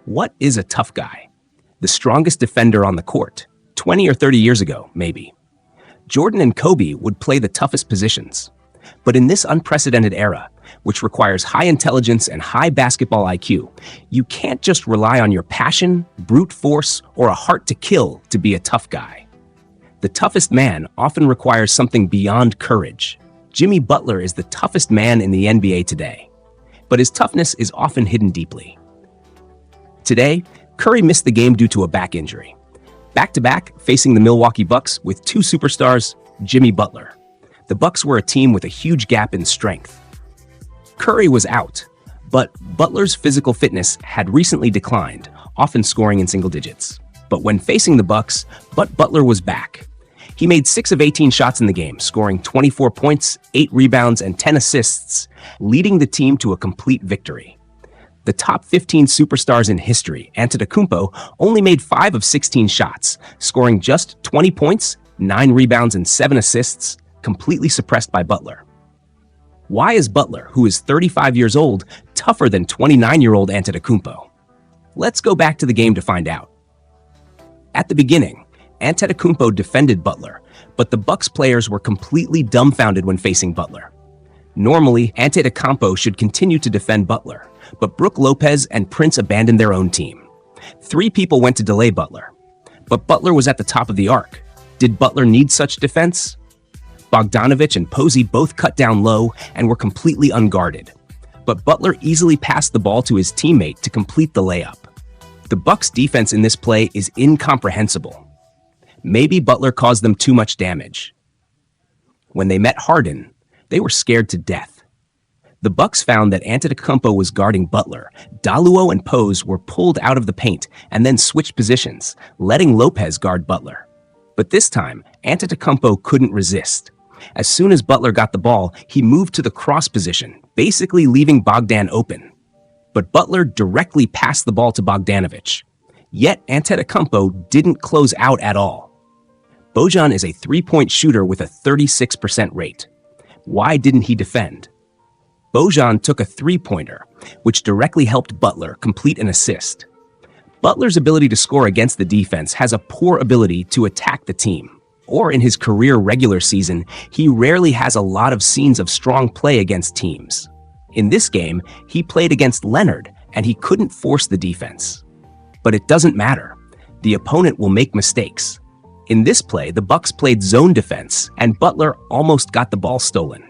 What is a tough guy? The strongest defender on the court. 20 or 30 years ago, maybe. Jordan and Kobe would play the toughest positions. But in this unprecedented era, which requires high intelligence and high basketball IQ, you can't just rely on your passion, brute force, or a heart to kill to be a tough guy. The toughest man often requires something beyond courage. Jimmy Butler is the toughest man in the NBA today. But his toughness is often hidden deeply. Today, Curry missed the game due to a back injury. Back-to-back, facing the Milwaukee Bucks with two superstars, Jimmy Butler. The Bucks were a team with a huge gap in strength. Curry was out, but Butler's physical fitness had recently declined, often scoring in single digits. But when facing the Bucks, Butler was back. He made 6 of 18 shots in the game, scoring 24 points, 8 rebounds, and 10 assists, leading the team to a complete victory. The top 15 superstars in history, Antetokounmpo, only made 5 of 16 shots, scoring just 20 points, 9 rebounds, and 7 assists, completely suppressed by Butler. Why is Butler, who is 35 years old, tougher than 29-year-old Antetokounmpo? Let's go back to the game to find out. At the beginning, Antetokounmpo defended Butler, but the Bucks players were completely dumbfounded when facing Butler. Normally, Antetokounmpo should continue to defend Butler, but Brook Lopez and Prince abandoned their own team. 3 people went to delay Butler, but Butler was at the top of the arc. Did Butler need such defense? Bogdanovich and Posey both cut down low and were completely unguarded, but Butler easily passed the ball to his teammate to complete the layup. The Bucks' defense in this play is incomprehensible. Maybe Butler caused them too much damage. When they met Harden, they were scared to death. The Bucks found that Antetokounmpo was guarding Butler. Daluo and Pose were pulled out of the paint and then switched positions, letting Lopez guard Butler. But this time, Antetokounmpo couldn't resist. As soon as Butler got the ball, he moved to the cross position, basically leaving Bogdan open. But Butler directly passed the ball to Bogdanovich. Yet Antetokounmpo didn't close out at all. Bojan is a three-point shooter with a 36% rate. Why didn't he defend? Bojan took a three-pointer, which directly helped Butler complete an assist. Butler's ability to score against the defense has a poor ability to attack the team. Or in his career regular season, he rarely has a lot of scenes of strong play against teams. In this game, he played against Leonard, and he couldn't force the defense. But it doesn't matter. The opponent will make mistakes. In this play, the Bucks played zone defense, and Butler almost got the ball stolen.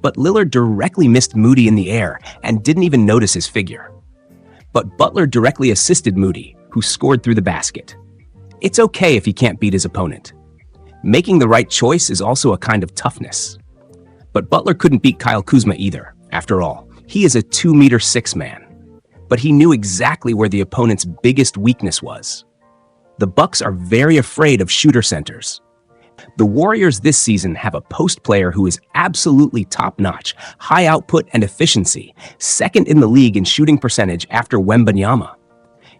But Lillard directly missed Moody in the air and didn't even notice his figure. But Butler directly assisted Moody, who scored through the basket. It's okay if he can't beat his opponent. Making the right choice is also a kind of toughness. But Butler couldn't beat Kyle Kuzma either. After all, he is a 2'6" man. But he knew exactly where the opponent's biggest weakness was. The Bucks are very afraid of shooter centers. The Warriors this season have a post player who is absolutely top-notch, high output and efficiency, second in the league in shooting percentage after Wembanyama.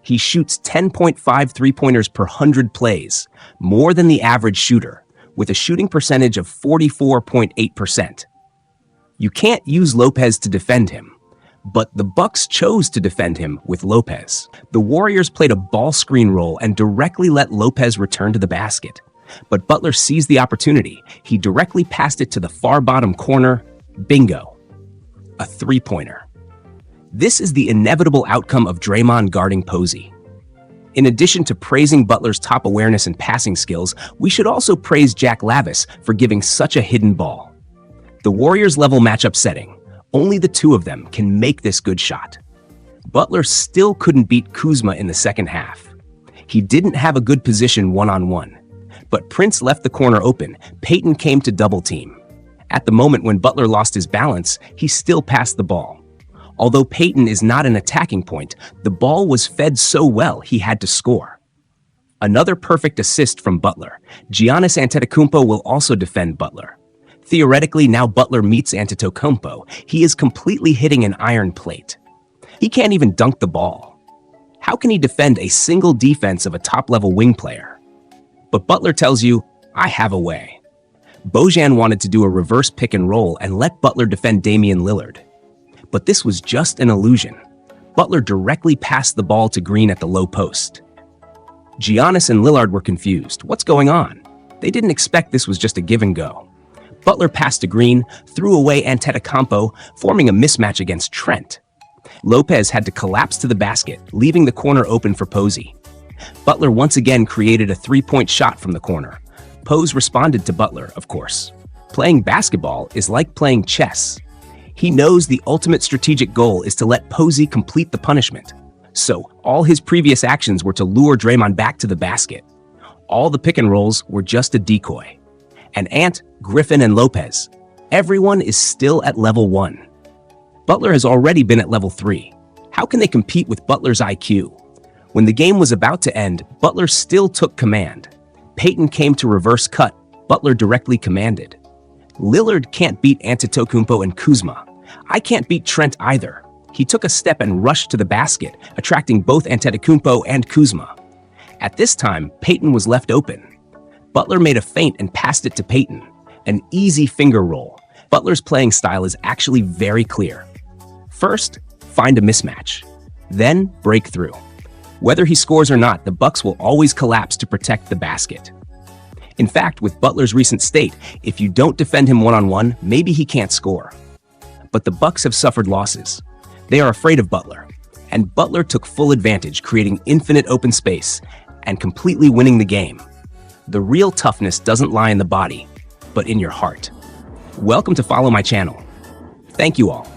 He shoots 10.5 three-pointers per 100 plays, more than the average shooter, with a shooting percentage of 44.8%. You can't use Lopez to defend him, but the Bucks chose to defend him with Lopez. The Warriors played a ball screen roll and directly let Lopez return to the basket. But Butler seized the opportunity. He directly passed it to the far bottom corner. Bingo. A three-pointer. This is the inevitable outcome of Draymond guarding Posey. In addition to praising Butler's top awareness and passing skills, we should also praise Jack Lavis for giving such a hidden ball. The Warriors level matchup setting, only the two of them can make this good shot. Butler still couldn't beat Kuzma in the second half. He didn't have a good position one-on-one. But Prince left the corner open. Payton came to double team. At the moment when Butler lost his balance, he still passed the ball. Although Payton is not an attacking point, the ball was fed so well he had to score. Another perfect assist from Butler. Giannis Antetokounmpo will also defend Butler. Theoretically, now Butler meets Antetokounmpo. He is completely hitting an iron plate. He can't even dunk the ball. How can he defend a single defense of a top-level wing player? But Butler tells you, I have a way. Bojan wanted to do a reverse pick and roll and let Butler defend Damian Lillard. But this was just an illusion. Butler directly passed the ball to Green at the low post. Giannis and Lillard were confused. What's going on? They didn't expect this was just a give and go. Butler passed to Green, threw away Antetokounmpo, forming a mismatch against Trent. Lopez had to collapse to the basket, leaving the corner open for Posey. Butler once again created a three-point shot from the corner. Pose responded to Butler, of course. Playing basketball is like playing chess. He knows the ultimate strategic goal is to let Posey complete the punishment. So, all his previous actions were to lure Draymond back to the basket. All the pick and rolls were just a decoy. And Ant, Griffin, and Lopez, everyone is still at level 1. Butler has already been at level 3. How can they compete with Butler's IQ? When the game was about to end, Butler still took command. Payton came to reverse cut. Butler directly commanded. Lillard can't beat Antetokounmpo and Kuzma. I can't beat Trent either. He took a step and rushed to the basket, attracting both Antetokounmpo and Kuzma. At this time, Payton was left open. Butler made a feint and passed it to Payton. An easy finger roll. Butler's playing style is actually very clear. First, find a mismatch. Then, break through. Whether he scores or not, the Bucks will always collapse to protect the basket. In fact, with Butler's recent state, if you don't defend him one-on-one, maybe he can't score. But the Bucks have suffered losses. They are afraid of Butler. And Butler took full advantage, creating infinite open space and completely winning the game. The real toughness doesn't lie in the body, but in your heart. Welcome to Follow My Channel. Thank you all.